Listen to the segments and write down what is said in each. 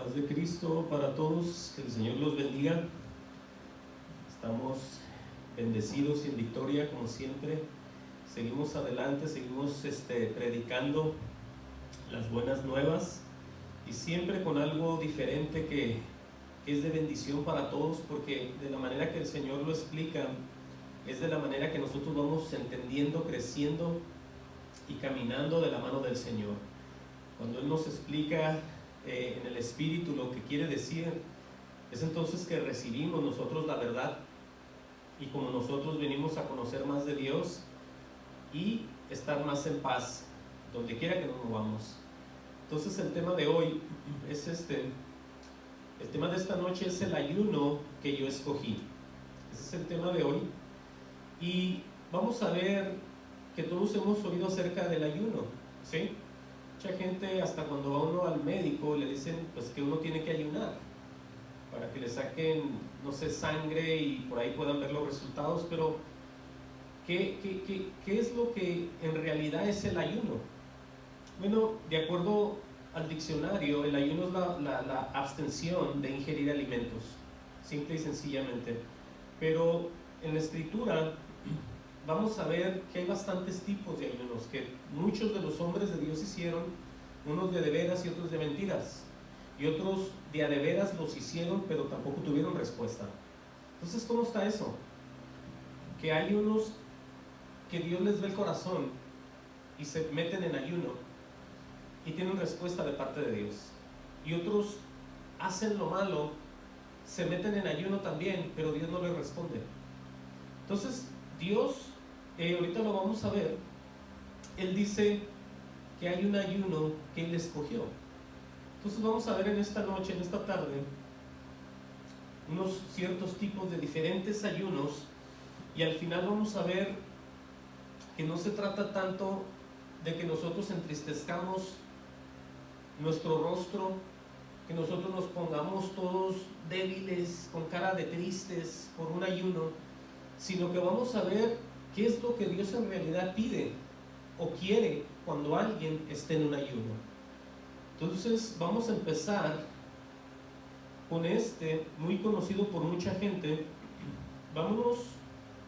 Paz de Cristo para todos, que el Señor los bendiga. Estamos bendecidos y en victoria como siempre. Seguimos adelante, seguimos predicando las buenas nuevas y siempre con algo diferente que es de bendición para todos, porque de la manera que el Señor lo explica es de la manera que nosotros vamos entendiendo, creciendo y caminando de la mano del Señor. Cuando Él nos explica en el Espíritu lo que quiere decir, es entonces que recibimos nosotros la verdad, y como nosotros venimos a conocer más de Dios y estar más en paz donde quiera que nos movamos. Entonces el tema de hoy es el tema de esta noche es el ayuno que yo escogí. Ese es el tema de hoy, y vamos a ver que todos hemos oído acerca del ayuno, ¿sí? Mucha gente, hasta cuando va uno al médico, le dicen pues que uno tiene que ayunar para que le saquen, no sé, sangre y por ahí puedan ver los resultados. Pero ¿qué es lo que en realidad es el ayuno? Bueno, de acuerdo al diccionario, el ayuno es la abstención de ingerir alimentos, simple y sencillamente. Pero en la Escritura vamos a ver que hay bastantes tipos de ayunos que muchos de los hombres de Dios hicieron, unos de veras y otros de mentiras, y otros de veras los hicieron pero tampoco tuvieron respuesta. Entonces, ¿cómo está eso? Que hay unos que Dios les ve el corazón y se meten en ayuno y tienen respuesta de parte de Dios, y otros hacen lo malo, se meten en ayuno también, pero Dios no les responde. Entonces Dios, ahorita lo vamos a ver, Él dice que hay un ayuno que Él escogió. Entonces vamos a ver en esta noche, en esta tarde, unos ciertos tipos de diferentes ayunos, y al final vamos a ver que no se trata tanto de que nosotros entristezcamos nuestro rostro, que nosotros nos pongamos todos débiles, con cara de tristes por un ayuno, sino que vamos a ver qué es lo que Dios en realidad pide o quiere cuando alguien esté en un ayuno. Entonces vamos a empezar con muy conocido por mucha gente. Vámonos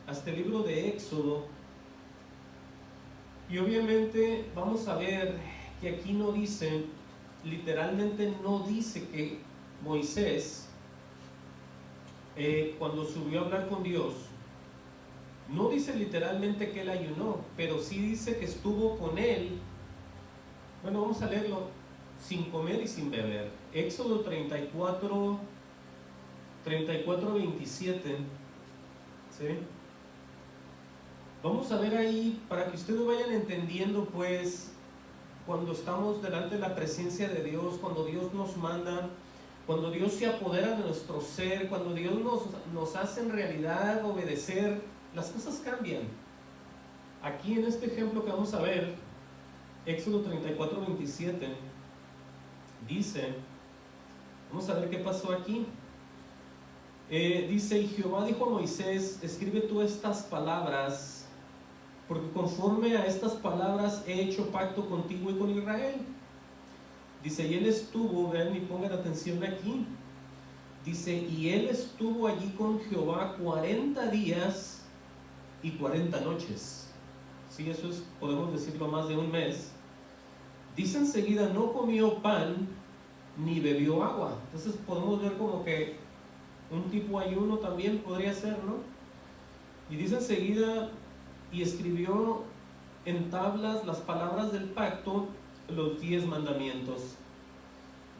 a este libro de Éxodo, y obviamente vamos a ver que aquí no dice, literalmente no dice que Moisés, cuando subió a hablar con Dios, no dice literalmente que él ayunó, pero sí dice que estuvo con él. Bueno, vamos a leerlo, sin comer y sin beber. Éxodo 34, 27, ¿sí? Vamos a ver ahí, para que ustedes vayan entendiendo, pues, cuando estamos delante de la presencia de Dios, cuando Dios nos manda, cuando Dios se apodera de nuestro ser, cuando Dios nos hace en realidad obedecer, las cosas cambian. Aquí en este ejemplo que vamos a ver, Éxodo 34, 27, dice, vamos a ver qué pasó aquí. Dice, y Jehová dijo a Moisés, escribe tú estas palabras, porque conforme a estas palabras he hecho pacto contigo y con Israel. Dice, y él estuvo, vean y pongan atención aquí, dice, y él estuvo allí con Jehová 40 días y 40 noches. Sí, eso es, podemos decirlo, más de un mes. Dice enseguida, no comió pan ni bebió agua. Entonces podemos ver como que un tipo ayuno también podría ser, ¿no? Y dice enseguida, y escribió en tablas las palabras del pacto, los 10 mandamientos.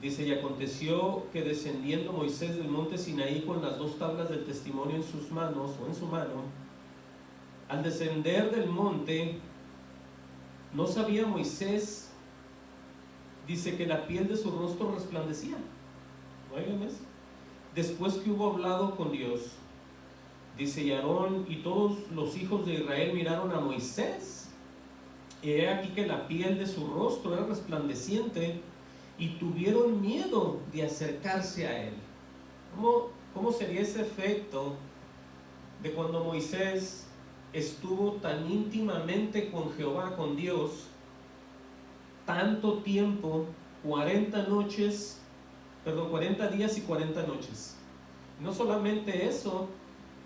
Dice, y aconteció que descendiendo Moisés del monte Sinaí con las 2 tablas del testimonio en sus manos, o en su mano, al descender del monte, no sabía Moisés, dice, que la piel de su rostro resplandecía. Oigan eso. Después que hubo hablado con Dios, dice, y Aarón y todos los hijos de Israel miraron a Moisés, y he aquí que la piel de su rostro era resplandeciente, y tuvieron miedo de acercarse a él. ¿Cómo sería ese efecto de cuando Moisés estuvo tan íntimamente con Jehová, con Dios, tanto tiempo, 40 noches 40 días y 40 noches. No solamente eso,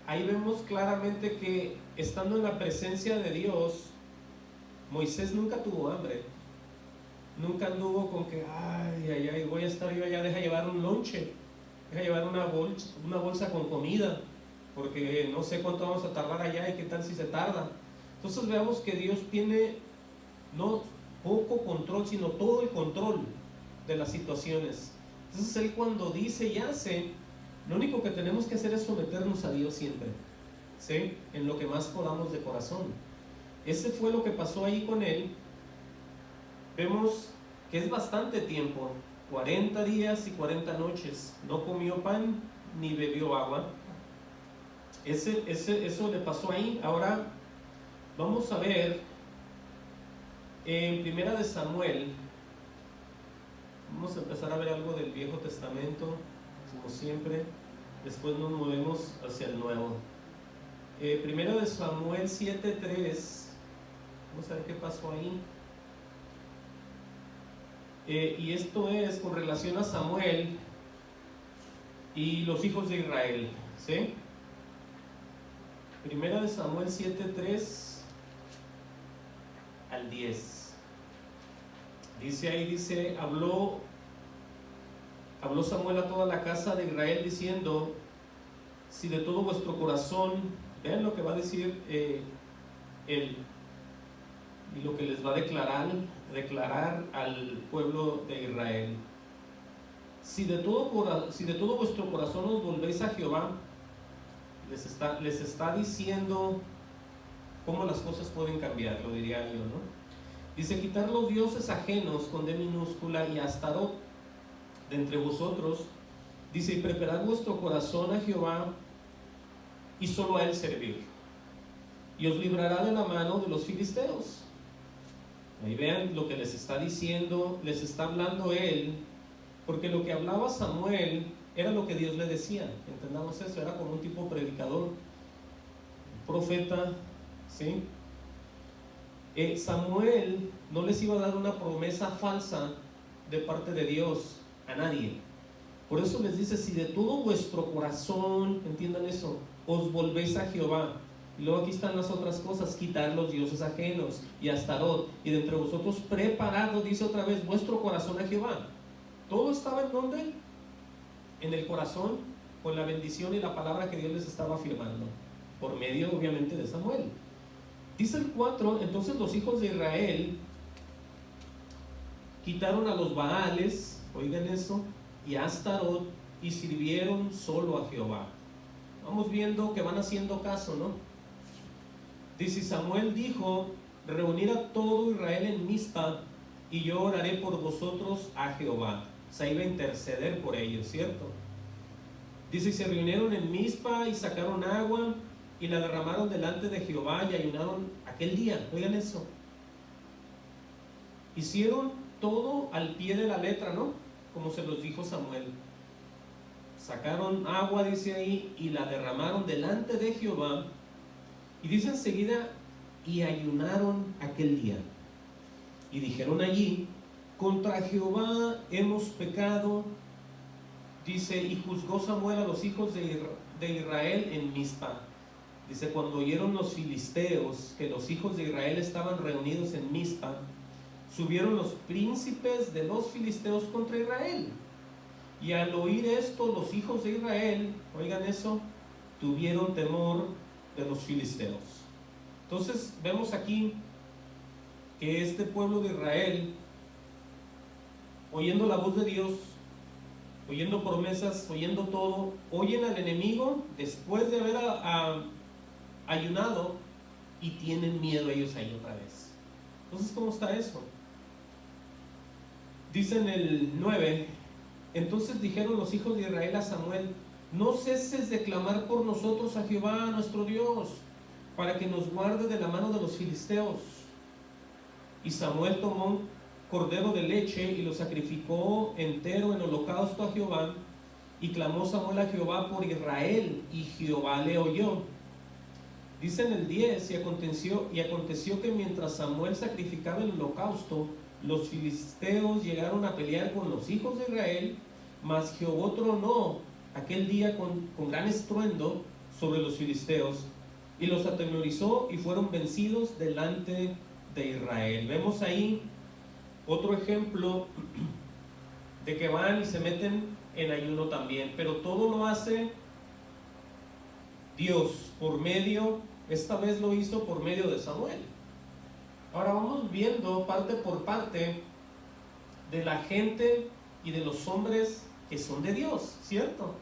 ahí vemos claramente que estando en la presencia de Dios, Moisés nunca tuvo hambre. Nunca anduvo con que, ay, voy a estar yo allá, deja llevar un lonche, deja llevar una bolsa con comida, porque no sé cuánto vamos a tardar allá y qué tal si se tarda. Entonces veamos que Dios tiene no poco control, sino todo el control de las situaciones. Entonces Él cuando dice y hace, lo único que tenemos que hacer es someternos a Dios siempre, ¿sí? En lo que más podamos de corazón. Ese fue lo que pasó ahí con Él. Vemos que es bastante tiempo, 40 días y 40 noches. No comió pan ni bebió agua. Eso le pasó ahí. Ahora vamos a ver en Primera de Samuel. Vamos a empezar a ver algo del Viejo Testamento, como siempre. Después nos movemos hacia el Nuevo. Primera de Samuel 7:3. Vamos a ver qué pasó ahí. Y esto es con relación a Samuel y los hijos de Israel, ¿sí? Primera de Samuel 7:3 al 10. Dice, habló Samuel a toda la casa de Israel diciendo, si de todo vuestro corazón, vean lo que va a decir él, y lo que les va a declarar al pueblo de Israel. Si de todo vuestro corazón os volvéis a Jehová, les está diciendo cómo las cosas pueden cambiar, lo diría yo, ¿no? Dice, quitar los dioses ajenos con D minúscula y Astarot de entre vosotros. Dice, y preparad vuestro corazón a Jehová y solo a Él servir, y os librará de la mano de los filisteos. Ahí vean lo que les está diciendo, les está hablando Él, porque lo que hablaba Samuel era lo que Dios le decía. Entendamos eso, era como un tipo predicador, profeta, ¿sí? Samuel no les iba a dar una promesa falsa de parte de Dios a nadie. Por eso les dice, si de todo vuestro corazón, entiendan eso, os volvéis a Jehová. Y luego aquí están las otras cosas, quitar los dioses ajenos y Astarot, y de entre vosotros preparado, dice otra vez, vuestro corazón a Jehová. Todo estaba en donde, en el corazón, con la bendición y la palabra que Dios les estaba afirmando, por medio obviamente de Samuel. Dice el 4, entonces los hijos de Israel quitaron a los Baales, oigan eso, y a Astarot, y sirvieron solo a Jehová. Vamos viendo que van haciendo caso, ¿no? Dice, Samuel dijo, reunir a todo Israel en Mizpa, y yo oraré por vosotros a Jehová. O sea, iba a interceder por ellos, ¿cierto? Dice, y se reunieron en Mizpa y sacaron agua y la derramaron delante de Jehová y ayunaron aquel día. Oigan eso. Hicieron todo al pie de la letra, ¿no? Como se los dijo Samuel. Sacaron agua, dice ahí, y la derramaron delante de Jehová. Y dice enseguida, y ayunaron aquel día. Y dijeron allí, contra Jehová hemos pecado. Dice, y juzgó Samuel a los hijos de Israel en Mizpa. Dice, cuando oyeron los filisteos que los hijos de Israel estaban reunidos en Mizpa, subieron los príncipes de los filisteos contra Israel. Y al oír esto, los hijos de Israel, oigan eso, tuvieron temor de los filisteos. Entonces vemos aquí que este pueblo de Israel, oyendo la voz de Dios, oyendo promesas, oyendo todo, oyen al enemigo después de haber ayunado y tienen miedo ellos ahí otra vez. Entonces, ¿cómo está eso? Dice en el 9, entonces dijeron los hijos de Israel a Samuel, no ceses de clamar por nosotros a Jehová nuestro Dios, para que nos guarde de la mano de los filisteos. Y Samuel tomó un cordero de leche y lo sacrificó entero en holocausto a Jehová, y clamó Samuel a Jehová por Israel, y Jehová le oyó. Dice en el 10, y aconteció que mientras Samuel sacrificaba el holocausto, los filisteos llegaron a pelear con los hijos de Israel, Mas Jehová tronó aquel día con gran estruendo sobre los filisteos, y los atemorizó y fueron vencidos delante de Israel. Vemos ahí otro ejemplo de que van y se meten en ayuno también, pero todo lo hace Dios por medio, esta vez lo hizo por medio de Samuel. Ahora vamos viendo parte por parte de la gente y de los hombres que son de Dios, ¿cierto?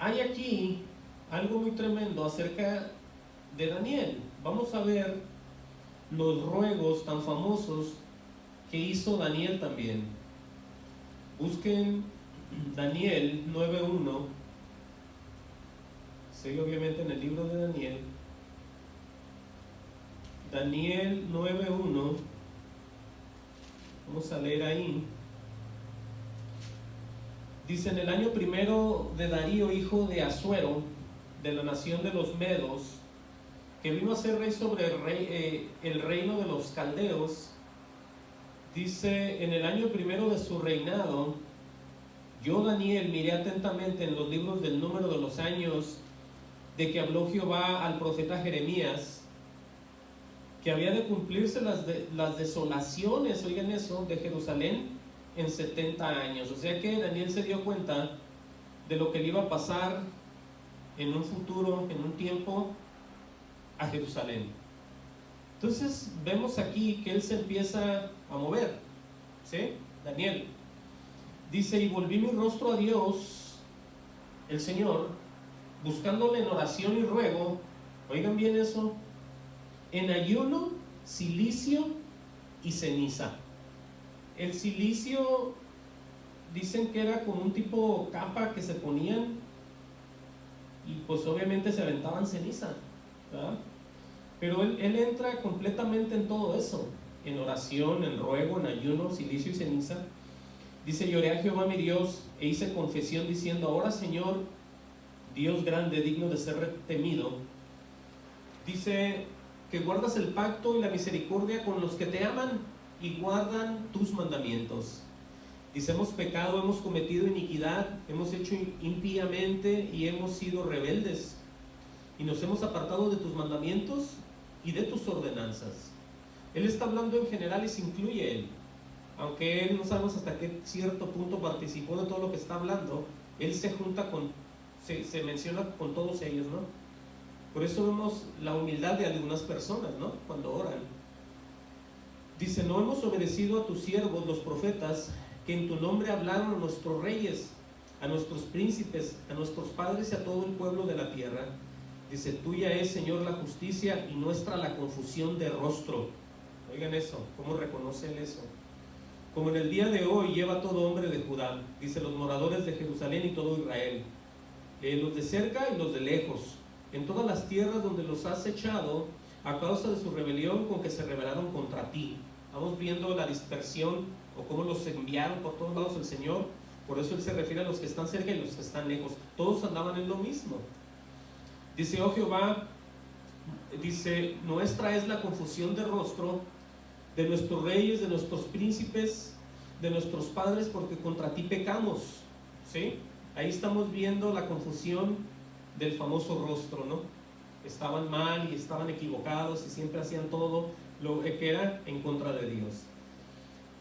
Hay aquí algo muy tremendo acerca de Daniel. Vamos a ver los ruegos tan famosos que hizo Daniel también. Busquen Daniel 9:1. Sí, obviamente en el libro de Daniel. Daniel 9:1. Vamos a leer ahí. Dice: en el año primero de Darío, hijo de Asuero, de la nación de los Medos, que vino a ser rey sobre el reino de los caldeos, dice: en el año primero de su reinado, yo Daniel miré atentamente en los libros del número de los años de que habló Jehová al profeta Jeremías, que había de cumplirse las desolaciones, oigan eso, de Jerusalén en 70 años. O sea que Daniel se dio cuenta de lo que le iba a pasar en un futuro, en un tiempo, a Jerusalén. Entonces vemos aquí que él se empieza a mover, ¿sí? Daniel dice: y volví mi rostro a Dios, el Señor, buscándole en oración y ruego, oigan bien eso, en ayuno, cilicio y ceniza. El cilicio dicen que era como un tipo capa que se ponían y pues obviamente se aventaban ceniza, ¿verdad? Pero él entra completamente en todo eso, en oración, en ruego, en ayuno, cilicio y ceniza. Dice: lloré a Jehová mi Dios e hice confesión diciendo: ahora, Señor, Dios grande, digno de ser temido, dice que guardas el pacto y la misericordia con los que te aman y guardan tus mandamientos. Dice: hemos pecado, hemos cometido iniquidad, hemos hecho impíamente y hemos sido rebeldes, y nos hemos apartado de tus mandamientos y de tus ordenanzas. Él está hablando en general y se incluye él, aunque él no sabemos hasta qué cierto punto participó de todo lo que está hablando. Él se junta se menciona con todos ellos, ¿no? Por eso vemos la humildad de algunas personas, ¿no? Cuando oran. Dice: no hemos obedecido a tus siervos, los profetas, que en tu nombre hablaron a nuestros reyes, a nuestros príncipes, a nuestros padres y a todo el pueblo de la tierra. Dice: tuya es, Señor, la justicia y nuestra la confusión de rostro. Oigan eso, ¿cómo reconoce él eso? Como en el día de hoy lleva todo hombre de Judá, dice, los moradores de Jerusalén y todo Israel, los de cerca y los de lejos, en todas las tierras donde los has echado a causa de su rebelión con que se rebelaron contra ti. Vamos viendo la dispersión o cómo los enviaron por todos lados el Señor. Por eso él se refiere a los que están cerca y los que están lejos. Todos andaban en lo mismo. Dice: oh Jehová, dice, nuestra es la confusión de rostro de nuestros reyes, de nuestros príncipes, de nuestros padres, porque contra ti pecamos. ¿Sí? Ahí estamos viendo la confusión del famoso rostro, ¿no? Estaban mal y estaban equivocados y siempre hacían todo lo que era en contra de Dios.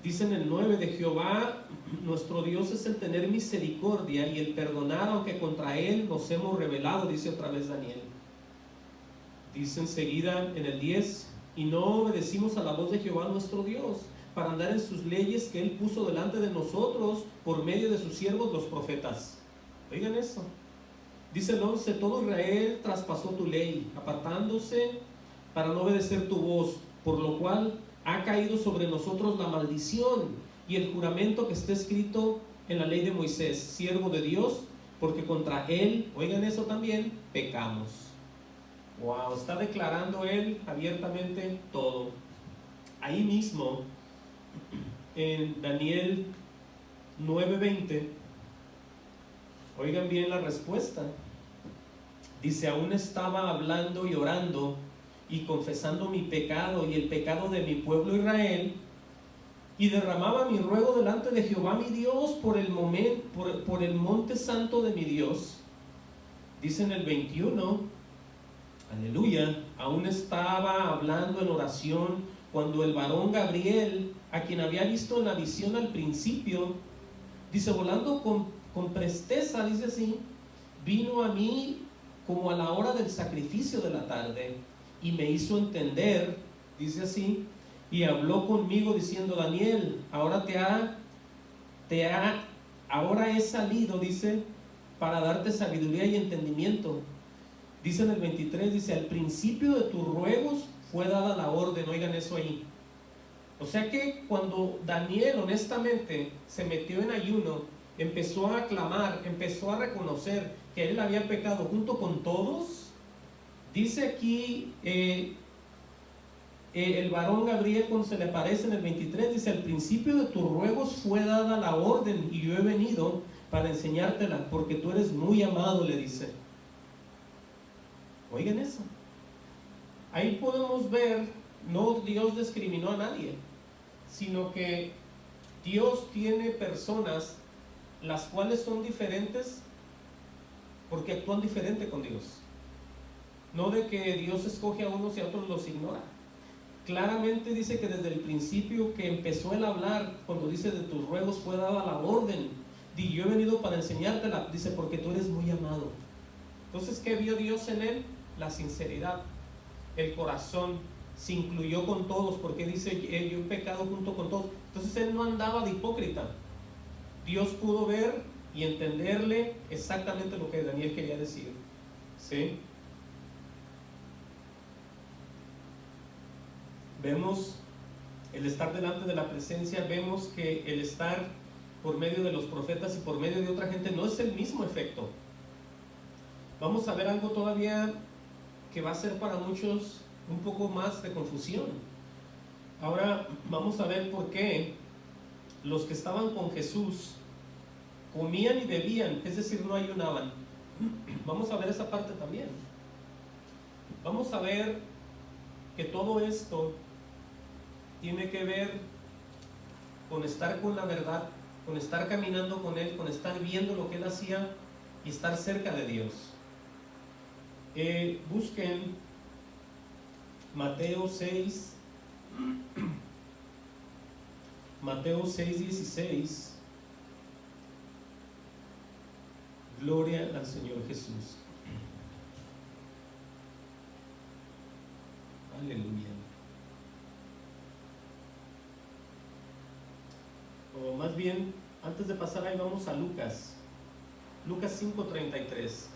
Dice en el 9: de Jehová nuestro Dios es el tener misericordia y el perdonar, aunque contra él nos hemos rebelado, dice otra vez Daniel. Dice enseguida en el 10: y no obedecimos a la voz de Jehová nuestro Dios, para andar en sus leyes que él puso delante de nosotros por medio de sus siervos los profetas. Oigan eso. Dice el 11: todo Israel traspasó tu ley, apartándose para no obedecer tu voz, por lo cual ha caído sobre nosotros la maldición y el juramento que está escrito en la ley de Moisés, siervo de Dios, porque contra él, oigan eso también, pecamos. Wow, está declarando él abiertamente todo. Ahí mismo, en Daniel 9:20, oigan bien la respuesta. Dice: aún estaba hablando y orando y confesando mi pecado y el pecado de mi pueblo Israel, y derramaba mi ruego delante de Jehová mi Dios por el monte santo de mi Dios. Dice en el 21, aleluya, aún estaba hablando en oración cuando el varón Gabriel, a quien había visto en la visión al principio, dice, volando con presteza, dice así, vino a mí como a la hora del sacrificio de la tarde y me hizo entender, dice así, y habló conmigo diciendo, Daniel, ahora ahora he salido, dice, para darte sabiduría y entendimiento. Dice en el 23, dice, al principio de tus ruegos fue dada la orden. Oigan eso ahí. O sea que cuando Daniel honestamente se metió en ayuno, empezó a clamar, empezó a reconocer que él había pecado junto con todos, dice aquí el varón Gabriel, cuando se le aparece en el 23, dice, al principio de tus ruegos fue dada la orden y yo he venido para enseñártela porque tú eres muy amado, le dice. Oigan eso. Ahí podemos ver, no Dios discriminó a nadie, sino que Dios tiene personas las cuales son diferentes porque actúan diferente con Dios. No de que Dios escoge a unos y a otros los ignora. Claramente dice que desde el principio que empezó el hablar, cuando dice de tus ruegos fue dada la orden, y yo he venido para enseñártela, dice porque tú eres muy amado. Entonces, ¿qué vio Dios en él? La sinceridad, el corazón, se incluyó con todos, porque dice, yo he pecado junto con todos. Entonces él no andaba de hipócrita. Dios pudo ver y entenderle exactamente lo que Daniel quería decir, ¿sí? Vemos el estar delante de la presencia, vemos que el estar por medio de los profetas y por medio de otra gente no es el mismo efecto. Vamos a ver algo todavía que va a ser para muchos un poco más de confusión. Ahora vamos a ver por qué los que estaban con Jesús comían y bebían, es decir, no ayunaban. Vamos a ver esa parte también. Vamos a ver que todo esto tiene que ver con estar con la verdad, con estar caminando con Él, con estar viendo lo que Él hacía y estar cerca de Dios. Busquen Mateo 6, Mateo 6:16. Gloria al Señor Jesús. Aleluya. O más bien, antes de pasar ahí vamos a Lucas. Lucas 5:33.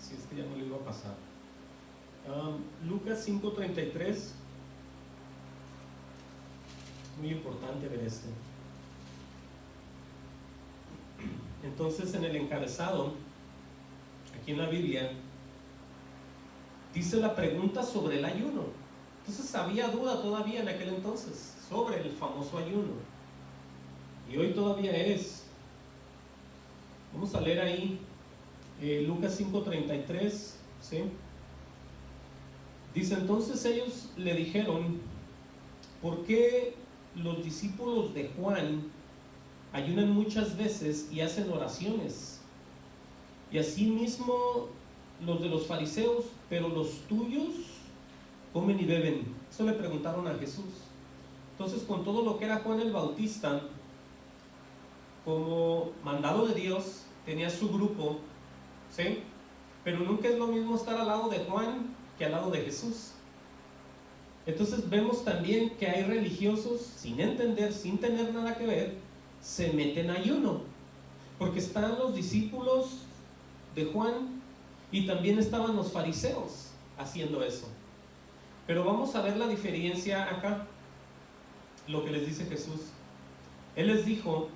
Si es que ya no le iba a pasar. Lucas 5:33. Muy importante ver esto. Entonces en el encabezado, aquí en la Biblia, dice la pregunta sobre el ayuno. Entonces había duda todavía en aquel entonces sobre el famoso ayuno. Y hoy todavía es. Vamos a leer ahí Lucas 5:33, ¿sí? Dice, entonces ellos le dijeron, ¿por qué los discípulos de Juan ayunan muchas veces y hacen oraciones? Y asimismo los de los fariseos, pero los tuyos comen y beben. Eso le preguntaron a Jesús. Entonces, con todo lo que era Juan el Bautista, como mandado de Dios, tenía su grupo, ¿sí? Pero nunca es lo mismo estar al lado de Juan que al lado de Jesús. Entonces vemos también que hay religiosos, sin entender, sin tener nada que ver, se meten a ayuno, porque están los discípulos de Juan y también estaban los fariseos haciendo eso. Pero vamos a ver la diferencia acá, lo que les dice Jesús. Él les dijo,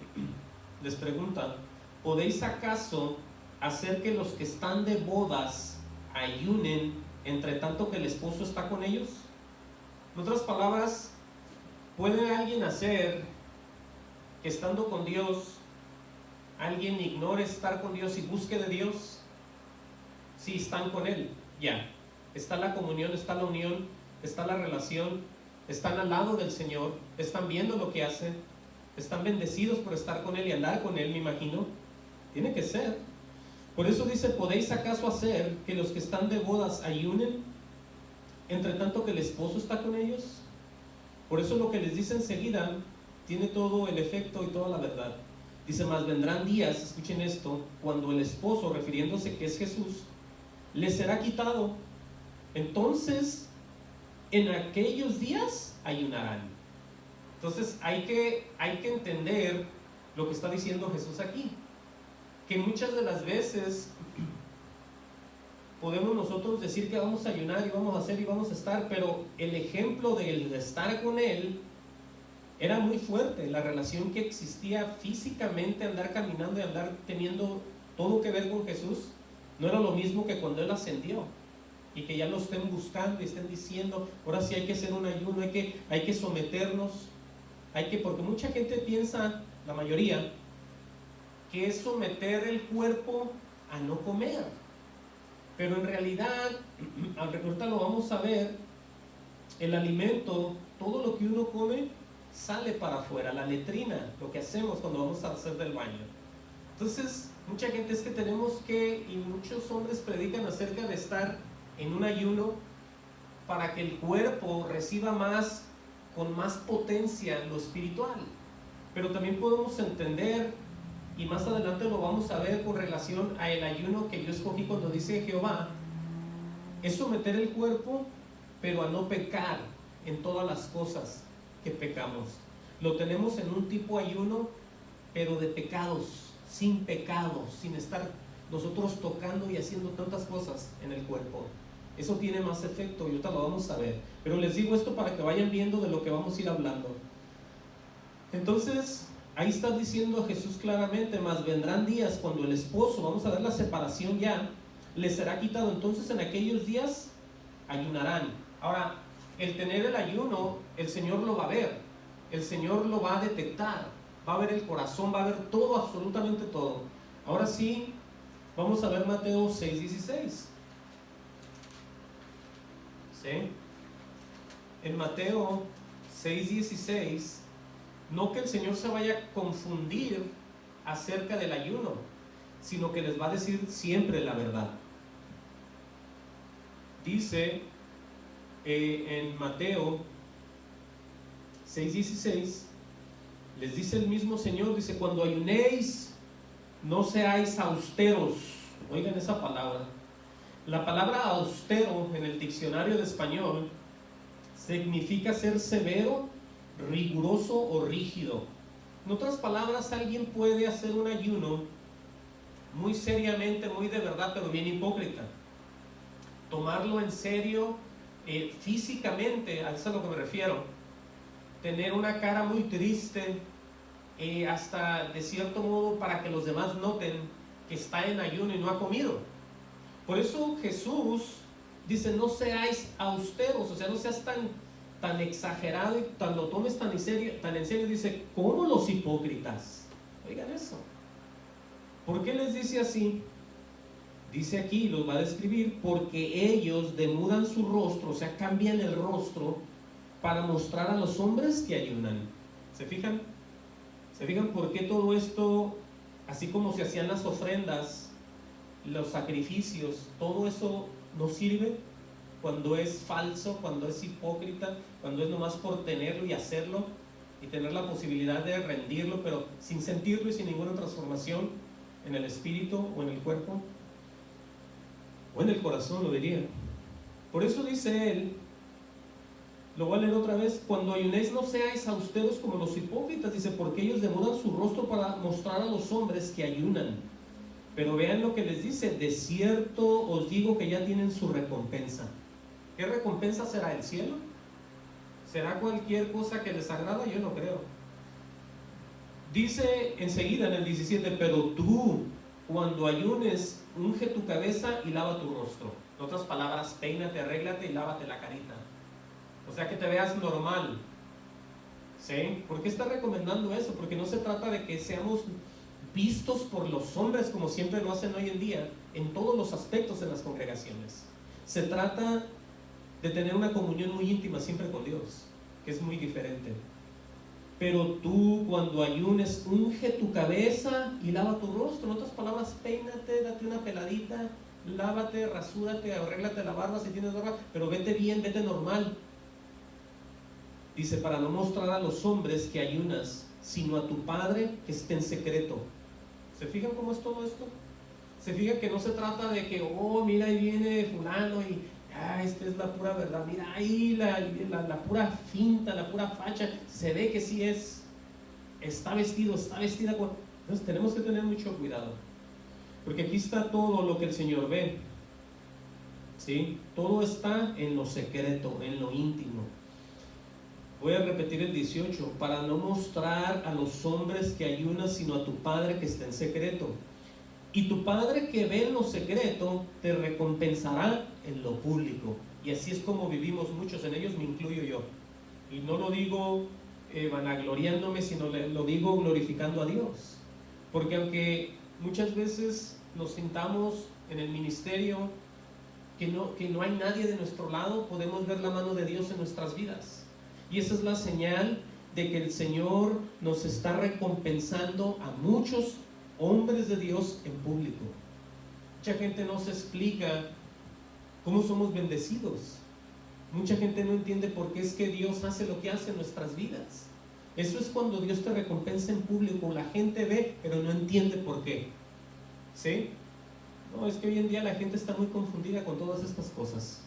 les pregunta, ¿podéis acaso hacer que los que están de bodas ayunen entre tanto que el esposo está con ellos? En otras palabras, ¿puede alguien hacer que estando con Dios, alguien ignore estar con Dios y busque de Dios? Si están con Él, ya. Está la comunión, está la unión, está la relación, están al lado del Señor, están viendo lo que hace, están bendecidos por estar con Él y andar con Él, me imagino. Tiene que ser. Por eso dice, ¿podéis acaso hacer que los que están de bodas ayunen, entre tanto que el esposo está con ellos? Por eso lo que les dice enseguida tiene todo el efecto y toda la verdad. Dice, mas vendrán días, escuchen esto, cuando el esposo, refiriéndose que es Jesús, les será quitado. Entonces, en aquellos días ayunarán. Entonces hay que entender lo que está diciendo Jesús aquí. Que muchas de las veces podemos nosotros decir que vamos a ayunar y vamos a hacer y vamos a estar, pero el ejemplo de estar con Él era muy fuerte. La relación que existía físicamente, andar caminando y andar teniendo todo que ver con Jesús, no era lo mismo que cuando Él ascendió. Y que ya lo estén buscando y estén diciendo, ahora sí hay que hacer un ayuno, hay que someternos, porque mucha gente piensa, la mayoría, que es someter el cuerpo a no comer. Pero en realidad, ahorita lo vamos a ver, el alimento, todo lo que uno come, sale para afuera, la letrina, lo que hacemos cuando vamos a hacer del baño. Entonces, mucha gente es que tenemos que, y muchos hombres predican acerca de estar en un ayuno para que el cuerpo reciba más, con más potencia lo espiritual. Pero también podemos entender, y más adelante lo vamos a ver con relación a el ayuno que yo escogí cuando dice Jehová, es someter el cuerpo, pero a no pecar en todas las cosas que pecamos. Lo tenemos en un tipo ayuno, pero de pecados, sin estar nosotros tocando y haciendo tantas cosas en el cuerpo. Eso tiene más efecto y ahorita lo vamos a ver. Pero les digo esto para que vayan viendo de lo que vamos a ir hablando. Entonces, ahí está diciendo Jesús claramente, mas vendrán días cuando el esposo, vamos a ver la separación ya, les será quitado. Entonces en aquellos días ayunarán. Ahora, el tener el ayuno, el Señor lo va a ver. El Señor lo va a detectar. Va a ver el corazón, va a ver todo, absolutamente todo. Ahora sí, vamos a ver Mateo 6:16. ¿Sí? En Mateo 6:16, no que el Señor se vaya a confundir acerca del ayuno, sino que les va a decir siempre la verdad. Dice en Mateo 6:16, les dice el mismo Señor, dice, cuando ayunéis, no seáis austeros. Oigan esa palabra. La palabra austero en el diccionario de español significa ser severo, riguroso o rígido. En otras palabras, alguien puede hacer un ayuno muy seriamente, muy de verdad, pero bien hipócrita. Tomarlo en serio físicamente, a eso es a lo que me refiero. Tener una cara muy triste, hasta de cierto modo para que los demás noten que está en ayuno y no ha comido. Por eso Jesús dice, no seáis austeros, o sea, no seas tan exagerado y lo tomes tan en serio, dice, como los hipócritas. Oigan eso. ¿Por qué les dice así? Dice aquí, los va a describir, porque ellos demudan su rostro, o sea, cambian el rostro para mostrar a los hombres que ayunan. ¿Se fijan? ¿Se fijan por qué todo esto, así como se hacían las ofrendas, los sacrificios, todo eso no sirve cuando es falso, cuando es hipócrita, cuando es nomás por tenerlo y hacerlo y tener la posibilidad de rendirlo, pero sin sentirlo y sin ninguna transformación en el espíritu o en el cuerpo o en el corazón, lo diría. Por eso dice él, lo voy a leer otra vez, cuando ayunéis no seáis austeros como los hipócritas, dice, porque ellos demudan su rostro para mostrar a los hombres que ayunan. Pero vean lo que les dice, de cierto os digo que ya tienen su recompensa. ¿Qué recompensa será? ¿El cielo? ¿Será cualquier cosa que les agrada? Yo no creo. Dice enseguida en el 17, pero tú cuando ayunes, unge tu cabeza y lava tu rostro. En otras palabras, peínate, arréglate y lávate la carita. O sea, que te veas normal. ¿Sí? ¿Por qué está recomendando eso? Porque no se trata de que seamos vistos por los hombres como siempre lo hacen hoy en día en todos los aspectos en las congregaciones. Se trata de tener una comunión muy íntima siempre con Dios, que es muy diferente. Pero tú cuando ayunes, unge tu cabeza y lava tu rostro. En otras palabras, peínate, date una peladita, lávate, rasúrate, arréglate la barba si tienes barba, pero vete bien, vete normal. Dice, para no mostrar a los hombres que ayunas, sino a tu Padre que está en secreto. ¿Se fijan cómo es todo esto? Se fijan que no se trata de que, oh, mira, ahí viene fulano y esta es la pura verdad, mira ahí la pura finta, la pura facha, se ve que sí está vestido, está vestida con... Entonces tenemos que tener mucho cuidado, porque aquí está todo lo que el Señor ve, ¿sí? Todo está en lo secreto, en lo íntimo. Voy a repetir el 18, para no mostrar a los hombres que ayunas, sino a tu Padre que está en secreto. Y tu Padre que ve en lo secreto te recompensará en lo público. Y así es como vivimos muchos, en ellos me incluyo yo. Y no lo digo vanagloriándome, sino lo digo glorificando a Dios. Porque aunque muchas veces nos sintamos en el ministerio que no hay nadie de nuestro lado, podemos ver la mano de Dios en nuestras vidas. Y esa es la señal de que el Señor nos está recompensando a muchos hombres de Dios en público. Mucha gente no se explica cómo somos bendecidos. Mucha gente no entiende por qué es que Dios hace lo que hace en nuestras vidas. Eso es cuando Dios te recompensa en público. La gente ve, pero no entiende por qué. ¿Sí? No, es que hoy en día la gente está muy confundida con todas estas cosas.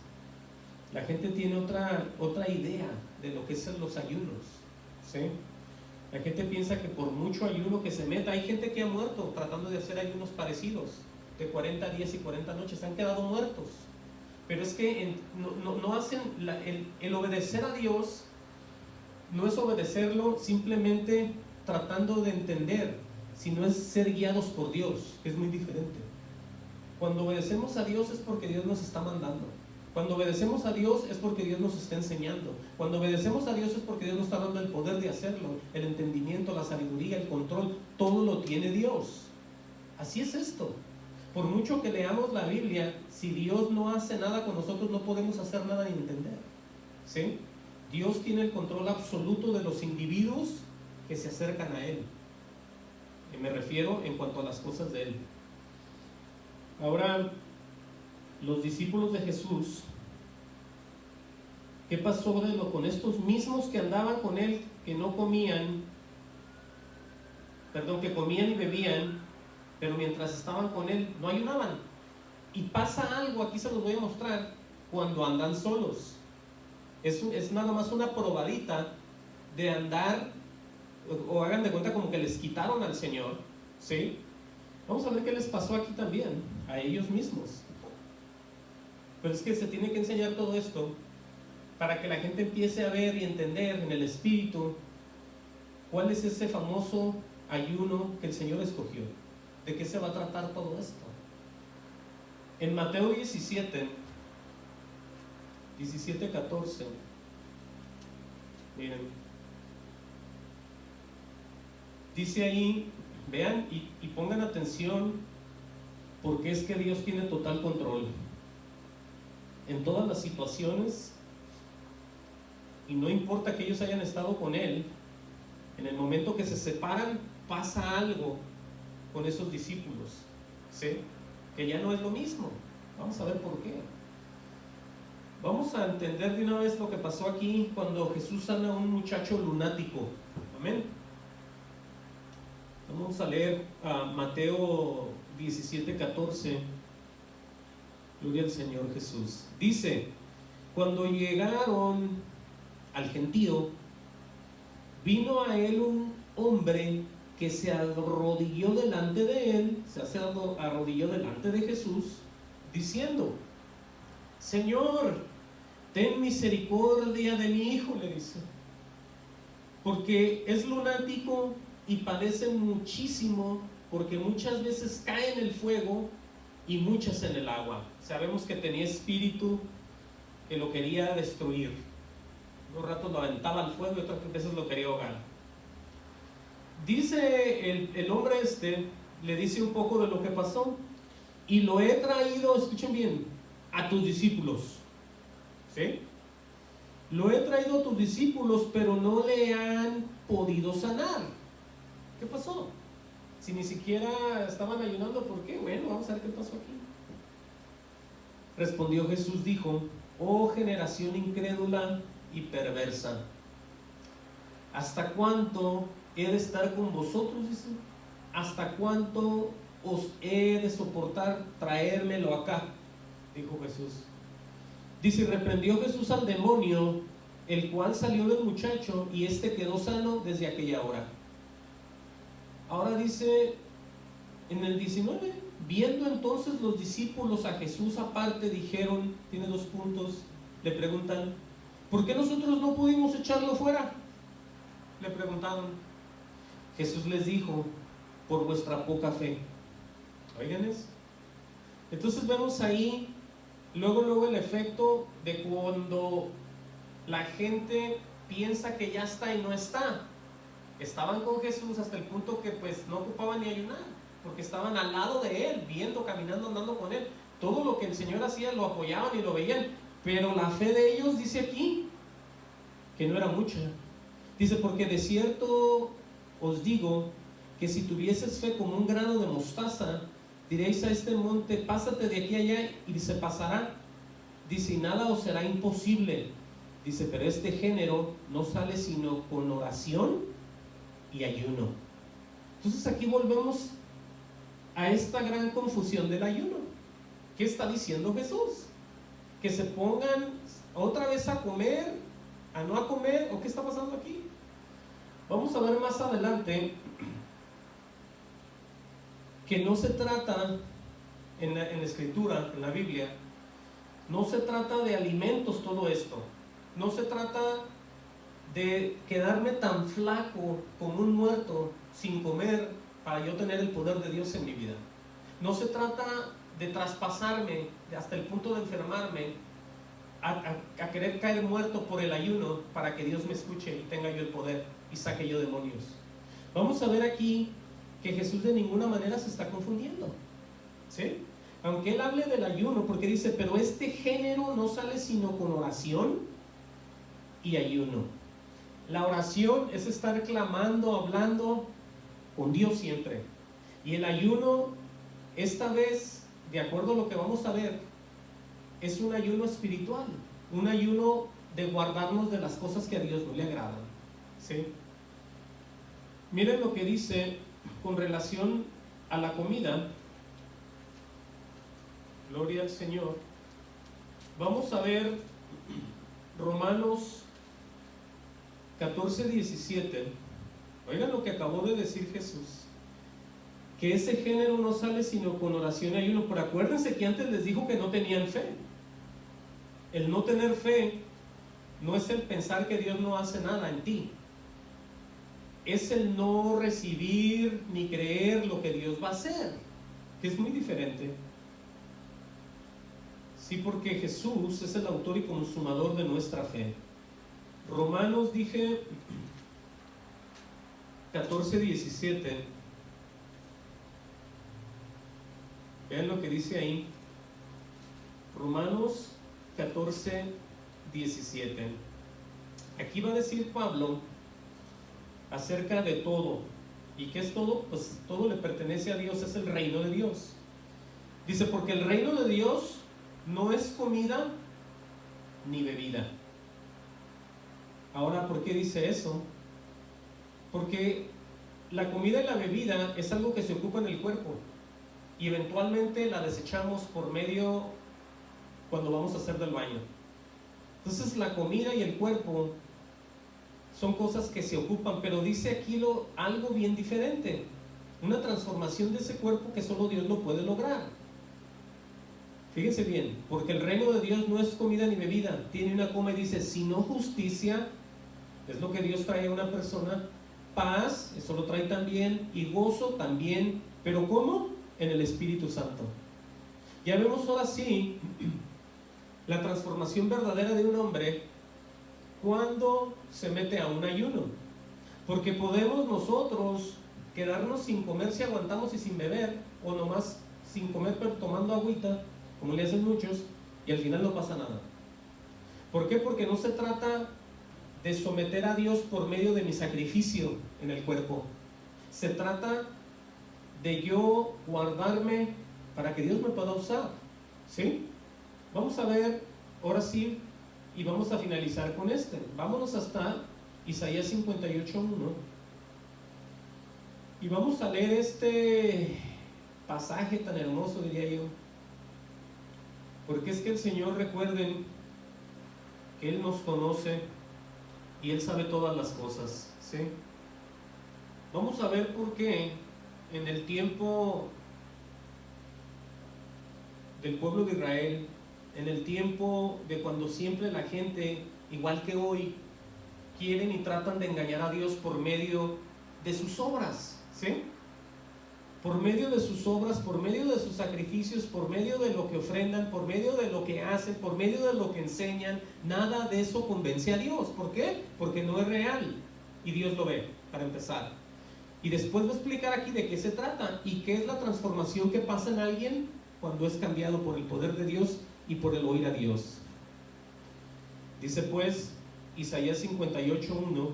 La gente tiene otra idea de lo que son los ayunos. ¿Sí? La gente piensa que por mucho ayuno que se meta, hay gente que ha muerto tratando de hacer ayunos parecidos, de 40 días y 40 noches, han quedado muertos. Pero es que no hacen, el obedecer a Dios no es obedecerlo simplemente tratando de entender, sino es ser guiados por Dios, que es muy diferente. Cuando obedecemos a Dios es porque Dios nos está mandando. Cuando obedecemos a Dios es porque Dios nos está enseñando. Cuando obedecemos a Dios es porque Dios nos está dando el poder de hacerlo, el entendimiento, la sabiduría, el control, todo lo tiene Dios. Así es esto. Por mucho que leamos la Biblia, si Dios no hace nada con nosotros, no podemos hacer nada ni entender. ¿Sí? Dios tiene el control absoluto de los individuos que se acercan a Él. Y me refiero en cuanto a las cosas de Él. Ahora, los discípulos de Jesús, ¿qué pasó con estos mismos que andaban con Él, que no comían, que comían y bebían, pero mientras estaban con Él no ayunaban? Y pasa algo, aquí se los voy a mostrar, cuando andan solos. Es nada más una probadita de andar, o hagan de cuenta como que les quitaron al Señor, ¿sí? Vamos a ver qué les pasó aquí también, a ellos mismos. Pero es que se tiene que enseñar todo esto para que la gente empiece a ver y entender en el Espíritu cuál es ese famoso ayuno que el Señor escogió. ¿De qué se va a tratar todo esto? En Mateo 17, 14, miren, dice ahí, vean y pongan atención, porque es que Dios tiene total control en todas las situaciones, y no importa que ellos hayan estado con Él, en el momento que se separan pasa algo con esos discípulos, ¿sí? Que ya no es lo mismo. Vamos a ver por qué. Vamos a entender de una vez lo que pasó aquí cuando Jesús sana a un muchacho lunático. Amén. Vamos a leer a Mateo 17, 14. Gloria al Señor Jesús. Dice, cuando llegaron al gentío, vino a él un hombre que se arrodilló delante de él, arrodilló delante de Jesús, diciendo, Señor, ten misericordia de mi hijo, le dice, porque es lunático y padece muchísimo, porque muchas veces cae en el fuego y muchas en el agua. Sabemos que tenía espíritu que lo quería destruir. Unos ratos lo aventaba al fuego y otras veces lo quería ahogar. Dice el hombre le dice un poco de lo que pasó. Y lo he traído, escuchen bien, a tus discípulos. ¿Sí? lo he traído a tus discípulos, pero no le han podido sanar. ¿Qué pasó? Si ni siquiera estaban ayunando, ¿por qué? Bueno, vamos a ver qué pasó aquí. Respondió Jesús, dijo: oh generación incrédula y perversa, ¿hasta cuánto he de estar con vosotros? Dice, ¿hasta cuánto os he de soportar? Traérmelo acá, dijo Jesús. Dice, reprendió Jesús al demonio, el cual salió del muchacho, y éste quedó sano desde aquella hora. Ahora dice en el 19, viendo entonces los discípulos a Jesús aparte, dijeron, tiene 2 puntos, le preguntan, ¿por qué nosotros no pudimos echarlo fuera? Le preguntaron. Jesús les dijo, por vuestra poca fe. Oigan eso. Entonces vemos ahí luego el efecto de cuando la gente piensa que ya está y no está. Estaban con Jesús hasta el punto que pues no ocupaban ni ayunar, porque estaban al lado de Él, viendo, caminando, andando con Él. Todo lo que el Señor hacía lo apoyaban y lo veían, pero la fe de ellos, dice aquí, que no era mucha. Dice, porque de cierto os digo, que si tuvieses fe como un grano de mostaza, diréis a este monte, pásate de aquí a allá, y se pasará. Dice, y nada os será imposible. Dice, pero este género no sale sino con oración y ayuno. Entonces aquí volvemos a esta gran confusión del ayuno. ¿Qué está diciendo Jesús? ¿Que se pongan otra vez a comer, a no a comer, o qué está pasando aquí? Vamos a ver más adelante que no se trata en la escritura, en la Biblia, no se trata de alimentos todo esto. No se trata de quedarme tan flaco como un muerto sin comer para yo tener el poder de Dios en mi vida. No se trata de traspasarme hasta el punto de enfermarme a querer caer muerto por el ayuno para que Dios me escuche y tenga yo el poder y saque yo demonios. Vamos a ver aquí que Jesús de ninguna manera se está confundiendo, ¿sí? Aunque Él hable del ayuno, porque dice, pero este género no sale sino con oración y ayuno. La oración es estar clamando, hablando con Dios siempre. Y el ayuno, esta vez, de acuerdo a lo que vamos a ver, es un ayuno espiritual, un ayuno de guardarnos de las cosas que a Dios no le agradan, ¿sí? Miren lo que dice con relación a la comida. Gloria al Señor. Vamos a ver Romanos 14:17. Oigan lo que acabó de decir Jesús, que ese género no sale sino con oración y ayuno. Pero acuérdense que antes les dijo que no tenían fe. El no tener fe no es el pensar que Dios no hace nada en ti, es el no recibir ni creer lo que Dios va a hacer, que es muy diferente. Sí, porque Jesús es el autor y consumador de nuestra fe. Romanos, dije, 14:17. Vean lo que dice ahí. Romanos 14:17. Aquí va a decir Pablo acerca de todo. ¿Y qué es todo? Pues todo le pertenece a Dios, es el reino de Dios. Dice, porque el reino de Dios no es comida ni bebida. Ahora, ¿por qué dice eso? Porque la comida y la bebida es algo que se ocupa en el cuerpo y eventualmente la desechamos por medio cuando vamos a hacer del baño. Entonces la comida y el cuerpo son cosas que se ocupan, pero dice aquí algo bien diferente, una transformación de ese cuerpo que solo Dios lo puede lograr. Fíjense bien, porque el reino de Dios no es comida ni bebida, tiene una coma y dice, sino justicia, es lo que Dios trae a una persona, paz, eso lo trae también, y gozo también, pero ¿cómo? En el Espíritu Santo. Ya vemos ahora sí la transformación verdadera de un hombre cuando se mete a un ayuno, porque podemos nosotros quedarnos sin comer si aguantamos y sin beber, o nomás sin comer pero tomando agüita, como le hacen muchos, y al final no pasa nada. ¿Por qué? Porque no se trata de someter a Dios por medio de mi sacrificio en el cuerpo. Se trata de yo guardarme para que Dios me pueda usar. ¿Sí? Vamos a ver, ahora sí, y vamos a finalizar con este. Vámonos hasta Isaías 58:1. Y vamos a leer este pasaje tan hermoso, diría yo. Porque es que el Señor, recuerden que Él nos conoce y Él sabe todas las cosas, ¿sí? Vamos a ver por qué en el tiempo del pueblo de Israel, en el tiempo de cuando siempre la gente, igual que hoy, quieren y tratan de engañar a Dios por medio de sus obras, ¿sí? Por medio de sus obras, por medio de sus sacrificios, por medio de lo que ofrendan, por medio de lo que hacen, por medio de lo que enseñan, nada de eso convence a Dios. ¿Por qué? Porque no es real y Dios lo ve, para empezar. Y después voy a explicar aquí de qué se trata y qué es la transformación que pasa en alguien cuando es cambiado por el poder de Dios y por el oír a Dios. Dice pues Isaías 58:1,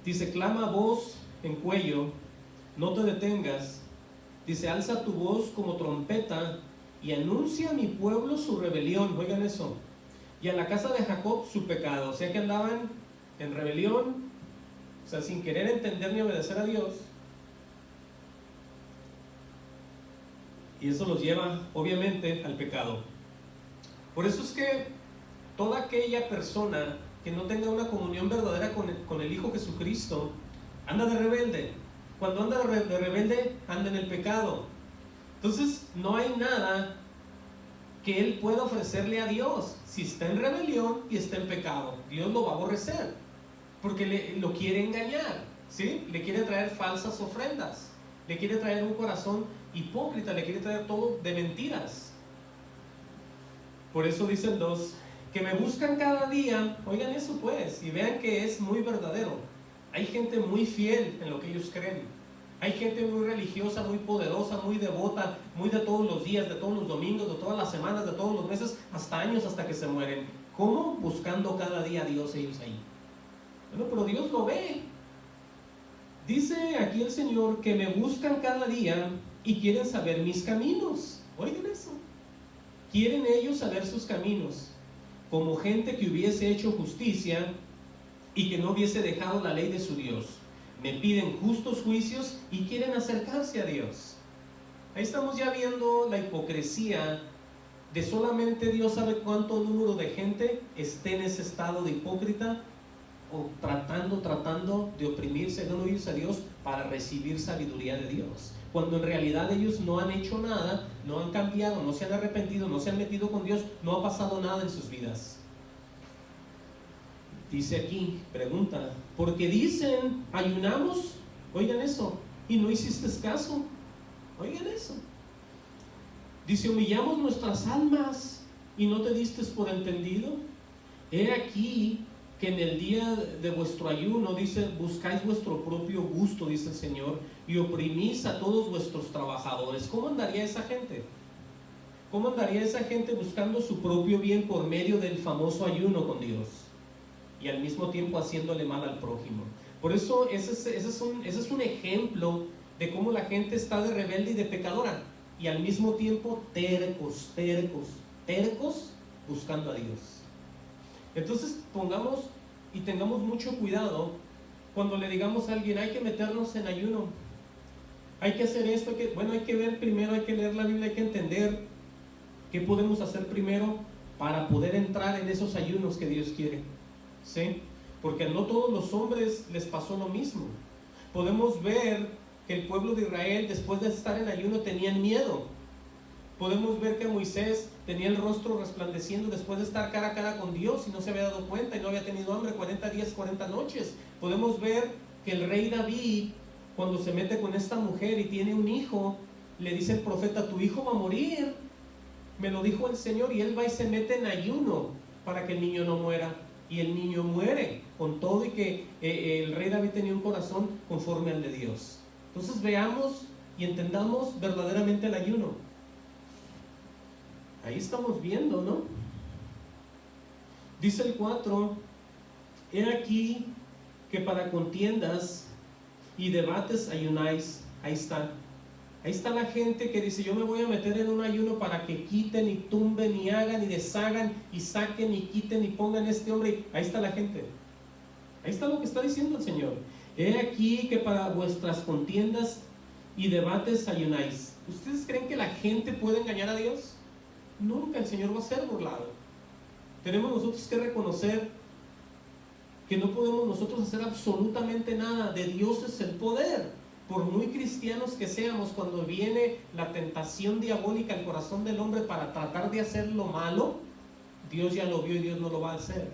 dice: clama a voz en cuello, no te detengas. Dice: alza tu voz como trompeta y anuncia a mi pueblo su rebelión. Oigan eso. Y a la casa de Jacob su pecado. O sea que andaban en rebelión, o sea, sin querer entender ni obedecer a Dios. Y eso los lleva, obviamente, al pecado. Por eso es que toda aquella persona que no tenga una comunión verdadera con el Hijo Jesucristo anda de rebelde. Cuando anda de rebelde, anda en el pecado. Entonces, no hay nada que él pueda ofrecerle a Dios si está en rebelión y está en pecado. Dios lo va a aborrecer, porque lo quiere engañar, ¿sí? Le quiere traer falsas ofrendas, le quiere traer un corazón hipócrita, le quiere traer todo de mentiras. Por eso dicen dos, que me buscan cada día. Oigan eso pues, y vean que es muy verdadero. Hay gente muy fiel en lo que ellos creen. Hay gente muy religiosa, muy poderosa, muy devota, muy de todos los días, de todos los domingos, de todas las semanas, de todos los meses, hasta años, hasta que se mueren. ¿Cómo? Buscando cada día a Dios ellos ahí. Bueno, pero Dios lo ve. Dice aquí el Señor que me buscan cada día y quieren saber mis caminos. Oigan eso. Quieren ellos saber sus caminos, como gente que hubiese hecho justicia y que no hubiese dejado la ley de su Dios. Me piden justos juicios y quieren acercarse a Dios. Ahí estamos ya viendo la hipocresía de solamente Dios sabe cuánto número de gente esté en ese estado de hipócrita o tratando de oprimirse, de no oírse a Dios para recibir sabiduría de Dios. Cuando en realidad ellos no han hecho nada, no han cambiado, no se han arrepentido, no se han metido con Dios, no ha pasado nada en sus vidas. Dice aquí, pregunta, porque dicen, ayunamos, oigan eso, y no hiciste caso, oigan eso. Dice, humillamos nuestras almas y no te diste por entendido. He aquí que en el día de vuestro ayuno, dice, buscáis vuestro propio gusto, dice el Señor, y oprimís a todos vuestros trabajadores. ¿Cómo andaría esa gente? ¿Cómo andaría esa gente buscando su propio bien por medio del famoso ayuno con Dios? Y al mismo tiempo haciéndole mal al prójimo. Por eso ese es un ejemplo de cómo la gente está de rebelde y de pecadora, y al mismo tiempo tercos buscando a Dios. Entonces pongamos y tengamos mucho cuidado cuando le digamos a alguien, hay que meternos en ayuno, hay que hacer esto, hay que ver primero, hay que leer la Biblia, hay que entender qué podemos hacer primero para poder entrar en esos ayunos que Dios quiere. ¿Sí? Porque no todos los hombres les pasó lo mismo. Podemos ver que el pueblo de Israel, después de estar en ayuno, tenían miedo. Podemos ver que Moisés tenía el rostro resplandeciendo después de estar cara a cara con Dios y no se había dado cuenta y no había tenido hambre 40 días, 40 noches. Podemos ver que el rey David, cuando se mete con esta mujer y tiene un hijo, le dice el profeta, tu hijo va a morir, me lo dijo el Señor, y él va y se mete en ayuno para que el niño no muera. Y el niño muere, con todo y que el rey David tenía un corazón conforme al de Dios. Entonces veamos y entendamos verdaderamente el ayuno. Ahí estamos viendo, ¿no? Dice el 4, he aquí que para contiendas y debates ayunáis. Ahí está. Ahí está la gente que dice, yo me voy a meter en un ayuno para que quiten y tumben y hagan y deshagan y saquen y quiten y pongan este hombre. Ahí está la gente. Ahí está lo que está diciendo el Señor. He aquí que para vuestras contiendas y debates ayunáis. ¿Ustedes creen que la gente puede engañar a Dios? Nunca. El Señor va a ser burlado. Tenemos nosotros que reconocer que no podemos nosotros hacer absolutamente nada. De Dios es el poder. Por muy cristianos que seamos, cuando viene la tentación diabólica al corazón del hombre para tratar de hacer lo malo, Dios ya lo vio y Dios no lo va a hacer.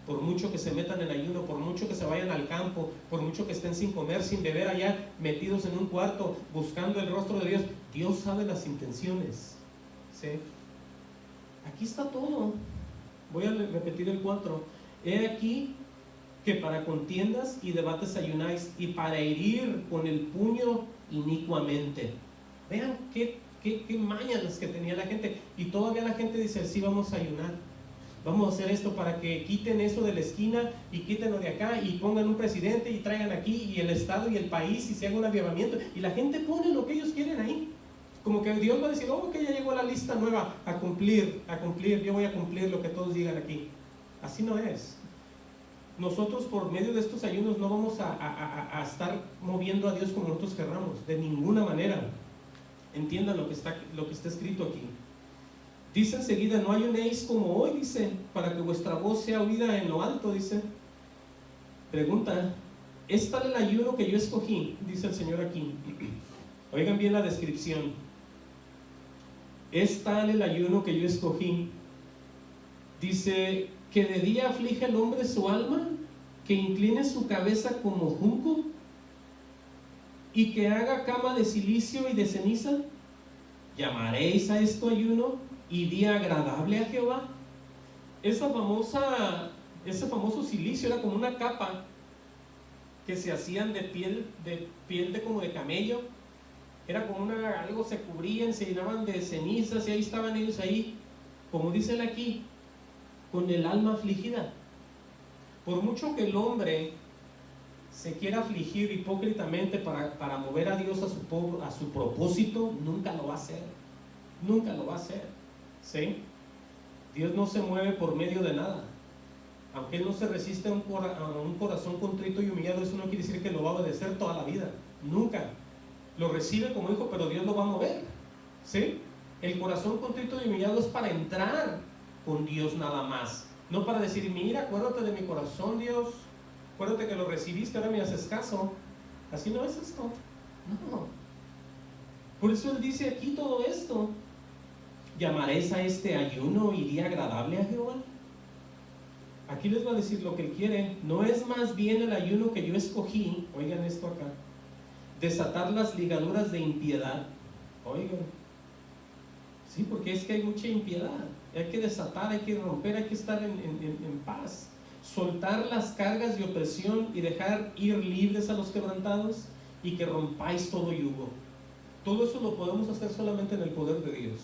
Por mucho que se metan en ayuno, por mucho que se vayan al campo, por mucho que estén sin comer, sin beber allá, metidos en un cuarto, buscando el rostro de Dios, Dios sabe las intenciones. ¿Sí? Aquí está todo. Voy a repetir el 4. He aquí que para contiendas y debates ayunáis, y para herir con el puño inicuamente. Vean qué mañas las que tenía la gente. Y todavía la gente dice, sí, vamos a ayunar, vamos a hacer esto para que quiten eso de la esquina y quiten lo de acá y pongan un presidente y traigan aquí y el estado y el país y se haga un avivamiento. Y la gente pone lo que ellos quieren ahí. Como que Dios va a decir, oh, que ya llegó la lista nueva a cumplir, yo voy a cumplir lo que todos digan aquí. Así no es. Nosotros por medio de estos ayunos no vamos a estar moviendo a Dios como nosotros querramos, de ninguna manera. Entiendan lo que está escrito aquí. Dice enseguida, no ayunéis como hoy, dice, para que vuestra voz sea oída en lo alto, dice. Pregunta, ¿es tal el ayuno que yo escogí? Dice el Señor aquí. Oigan bien la descripción. ¿Es tal el ayuno que yo escogí? Dice, que de día aflige el hombre su alma, que incline su cabeza como junco, y que haga cama de cilicio y de ceniza. ¿Llamaréis a esto ayuno y día agradable a Jehová? Ese famoso cilicio era como una capa que se hacían de piel como de camello. Era como algo, se cubrían, se llenaban de cenizas y ahí estaban ellos ahí, como dice aquí, con el alma afligida. Por mucho que el hombre se quiera afligir hipócritamente para mover a Dios a su propósito, nunca lo va a hacer. Nunca lo va a hacer. ¿Sí? Dios no se mueve por medio de nada. Aunque Él no se resiste a un corazón contrito y humillado, eso no quiere decir que lo va a obedecer toda la vida. Nunca. Lo recibe como hijo, pero Dios lo va a mover. ¿Sí? El corazón contrito y humillado es para entrar con Dios nada más, no para decir, mira, acuérdate de mi corazón, Dios, acuérdate que lo recibiste, ahora me haces caso. Así no es esto. No. Por eso Él dice aquí todo esto. ¿Llamaréis a este ayuno y día agradable a Jehová? Aquí les va a decir lo que Él quiere. No es más bien el ayuno que yo escogí, oigan esto acá, desatar las ligaduras de impiedad. Oigan, sí, porque es que hay mucha impiedad. Hay que desatar, hay que romper, hay que estar en paz. Soltar las cargas de opresión y dejar ir libres a los quebrantados, y que rompáis todo yugo. Todo eso lo podemos hacer solamente en el poder de Dios.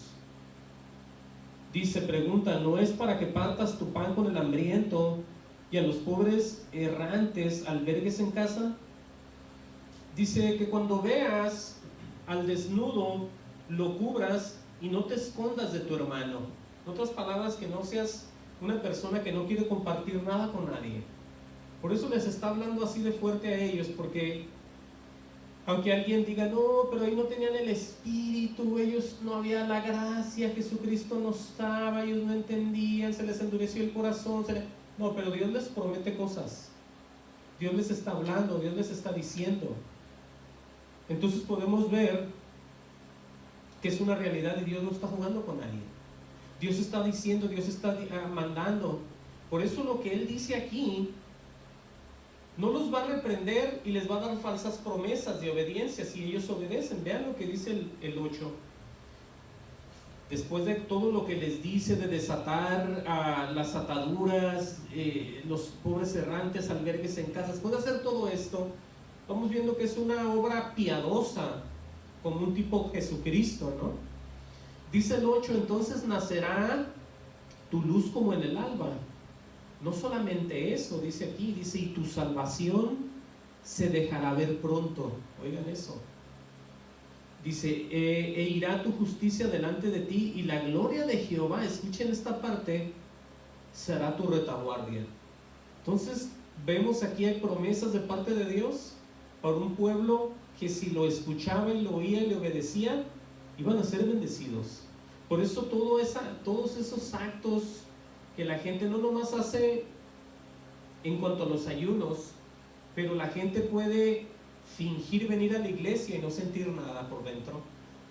Dice, pregunta, ¿no es para que partas tu pan con el hambriento y a los pobres errantes albergues en casa? Dice que cuando veas al desnudo, lo cubras y no te escondas de tu hermano. En otras palabras, que no seas una persona que no quiere compartir nada con nadie. Por eso les está hablando así de fuerte a ellos, porque aunque alguien diga, no, pero ahí no tenían el Espíritu, ellos no había la gracia, Jesucristo no estaba, ellos no entendían, se les endureció el corazón. No, pero Dios les promete cosas. Dios les está hablando, Dios les está diciendo. Entonces podemos ver que es una realidad y Dios no está jugando con nadie. Dios está diciendo, Dios está mandando. Por eso lo que Él dice aquí, no los va a reprender y les va a dar falsas promesas de obediencia si ellos obedecen. Vean lo que dice el 8. Después de todo lo que les dice de desatar las ataduras, los pobres errantes, albergues en casas, después de hacer todo esto, vamos viendo que es una obra piadosa, como un tipo Jesucristo, ¿no? Dice el 8, entonces nacerá tu luz como en el alba, no solamente eso, dice aquí, dice, y tu salvación se dejará ver pronto. Oigan eso. Dice, irá tu justicia delante de ti, y la gloria de Jehová, escuchen esta parte, será tu retaguardia. Entonces, vemos aquí hay promesas de parte de Dios para un pueblo que si lo escuchaba y lo oía y le obedecía, iban a ser bendecidos. Por eso todos esos actos que la gente no nomás hace en cuanto a los ayunos, pero la gente puede fingir venir a la iglesia y no sentir nada por dentro.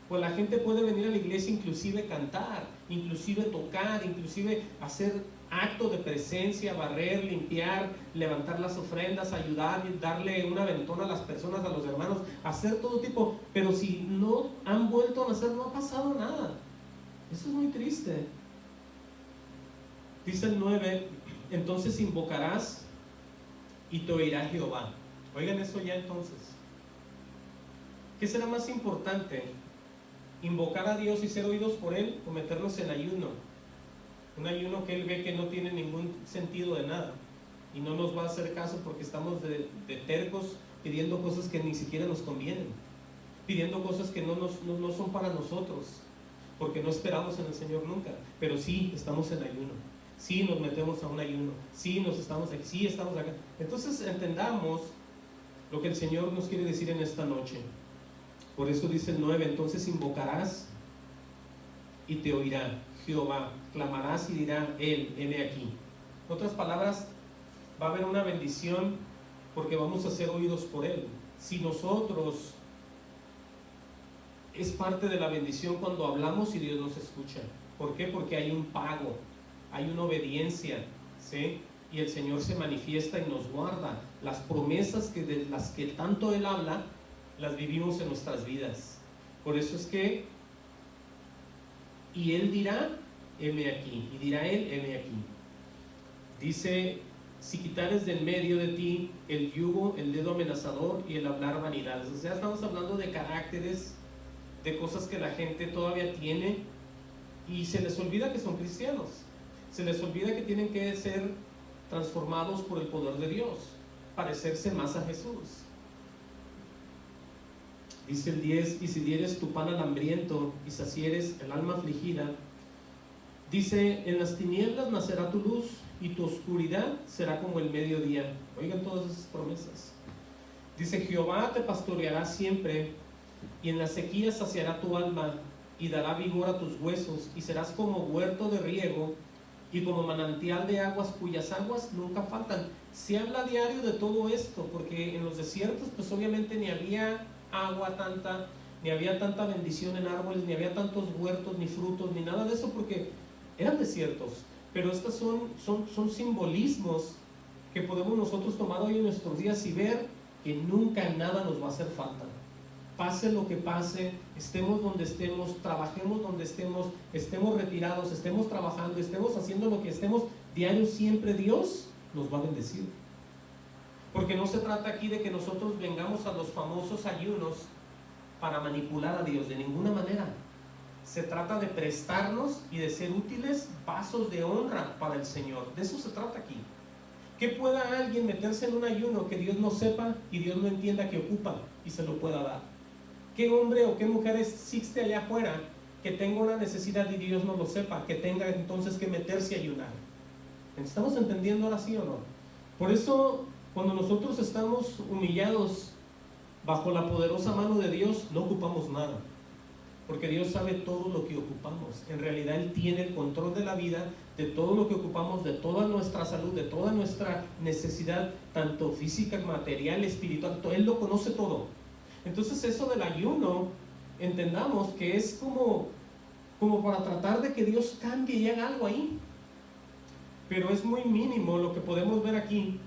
Pues la gente puede venir a la iglesia, inclusive cantar, inclusive tocar, inclusive hacer acto de presencia, barrer, limpiar, levantar las ofrendas, ayudar, darle un aventón a las personas, a los hermanos, hacer todo tipo, pero si no han vuelto a nacer, no ha pasado nada. Eso es muy triste. Dice el 9, entonces invocarás y te oirá Jehová. Oigan eso ya entonces. ¿Qué será más importante? ¿Invocar a Dios y ser oídos por Él o meternos en ayuno? Un ayuno que Él ve que no tiene ningún sentido de nada y no nos va a hacer caso porque estamos de tercos pidiendo cosas que ni siquiera nos convienen, pidiendo cosas que no son para nosotros, porque no esperamos en el Señor nunca, pero sí estamos en ayuno, sí nos metemos a un ayuno, sí estamos aquí, sí estamos acá. Entonces entendamos lo que el Señor nos quiere decir en esta noche. Por eso dice el 9, entonces invocarás y te oirá Jehová, clamarás y dirá Él, heme aquí. En otras palabras, va a haber una bendición porque vamos a ser oídos por Él. Si nosotros, es parte de la bendición cuando hablamos y Dios nos escucha. ¿Por qué? Porque hay un pago, hay una obediencia, ¿sí? Y el Señor se manifiesta y nos guarda. Las promesas de las que tanto Él habla, las vivimos en nuestras vidas. Por eso es que, y Él dirá, heme aquí, y dirá Él, heme aquí. Dice, si quitares del medio de ti el yugo, el dedo amenazador y el hablar vanidades. O sea, estamos hablando de caracteres, de cosas que la gente todavía tiene y se les olvida que son cristianos. Se les olvida que tienen que ser transformados por el poder de Dios, parecerse más a Jesús. Dice el 10, y si dieres tu pan al hambriento y sacieres el alma afligida, dice, en las tinieblas nacerá tu luz y tu oscuridad será como el mediodía. Oigan todas esas promesas. Dice, Jehová te pastoreará siempre y en la sequía saciará tu alma y dará vigor a tus huesos y serás como huerto de riego y como manantial de aguas cuyas aguas nunca faltan. Se habla diario de todo esto porque en los desiertos pues obviamente ni había agua tanta, ni había tanta bendición en árboles, ni había tantos huertos, ni frutos, ni nada de eso, porque eran desiertos. Pero estos son simbolismos que podemos nosotros tomar hoy en nuestros días y ver que nunca nada nos va a hacer falta. Pase lo que pase, estemos donde estemos, trabajemos donde estemos retirados, estemos trabajando, estemos haciendo lo que estemos diario, siempre Dios nos va a bendecir. Porque no se trata aquí de que nosotros vengamos a los famosos ayunos para manipular a Dios, de ninguna manera. Se trata de prestarnos y de ser útiles vasos de honra para el Señor. De eso se trata aquí. Que pueda alguien meterse en un ayuno que Dios no sepa y Dios no entienda que ocupa y se lo pueda dar. ¿Qué hombre o qué mujer existe allá afuera que tenga una necesidad y Dios no lo sepa, que tenga entonces que meterse a ayunar? ¿Estamos entendiendo ahora sí o no? Por eso, cuando nosotros estamos humillados bajo la poderosa mano de Dios, no ocupamos nada, porque Dios sabe todo lo que ocupamos. En realidad Él tiene el control de la vida, de todo lo que ocupamos, de toda nuestra salud, de toda nuestra necesidad, tanto física, material, espiritual. Él lo conoce todo. Entonces eso del ayuno, entendamos que es como para tratar de que Dios cambie y haga algo ahí. Pero es muy mínimo lo que podemos ver aquí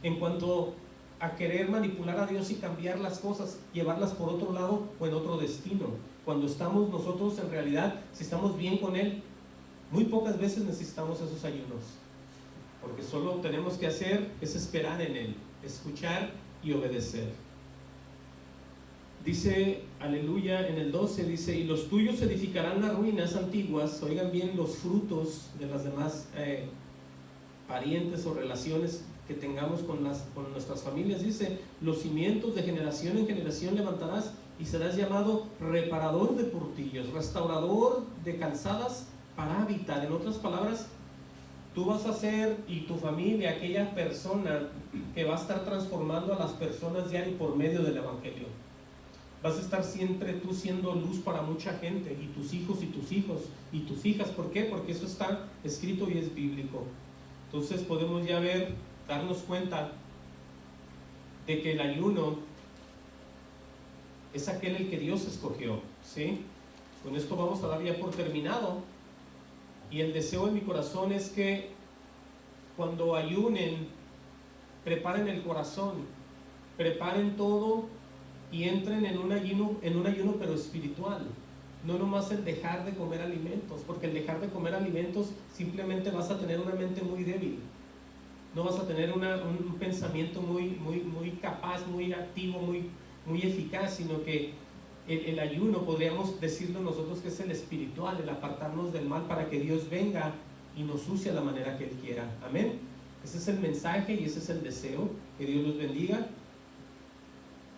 en cuanto a querer manipular a Dios y cambiar las cosas, llevarlas por otro lado o en otro destino. Cuando estamos nosotros en realidad, si estamos bien con Él, muy pocas veces necesitamos esos ayunos, porque solo tenemos que hacer es esperar en Él, escuchar y obedecer. Dice, aleluya, en el 12 dice, y los tuyos edificarán las ruinas antiguas. Oigan bien los frutos de las demás parientes o relaciones que tengamos con nuestras familias. Dice, los cimientos de generación en generación levantarás y serás llamado reparador de portillos, restaurador de calzadas para habitar. En otras palabras, tú vas a ser, y tu familia, aquella persona que va a estar transformando a las personas diario por medio del Evangelio. Vas a estar siempre tú siendo luz para mucha gente, y tus hijos y tus hijos y tus hijas. ¿Por qué? Porque eso está escrito y es bíblico. Entonces podemos ya darnos cuenta de que el ayuno es aquel el que Dios escogió, ¿sí? Con esto vamos a dar ya por terminado. Y el deseo en mi corazón es que cuando ayunen, preparen el corazón, preparen todo y entren en un ayuno pero espiritual. No nomás el dejar de comer alimentos, porque el dejar de comer alimentos simplemente vas a tener una mente muy débil. No vas a tener un pensamiento muy capaz, muy activo, muy eficaz, sino que el ayuno, podríamos decirlo nosotros, que es el espiritual, el apartarnos del mal para que Dios venga y nos use a la manera que Él quiera. Amén. Ese es el mensaje y ese es el deseo. Que Dios los bendiga.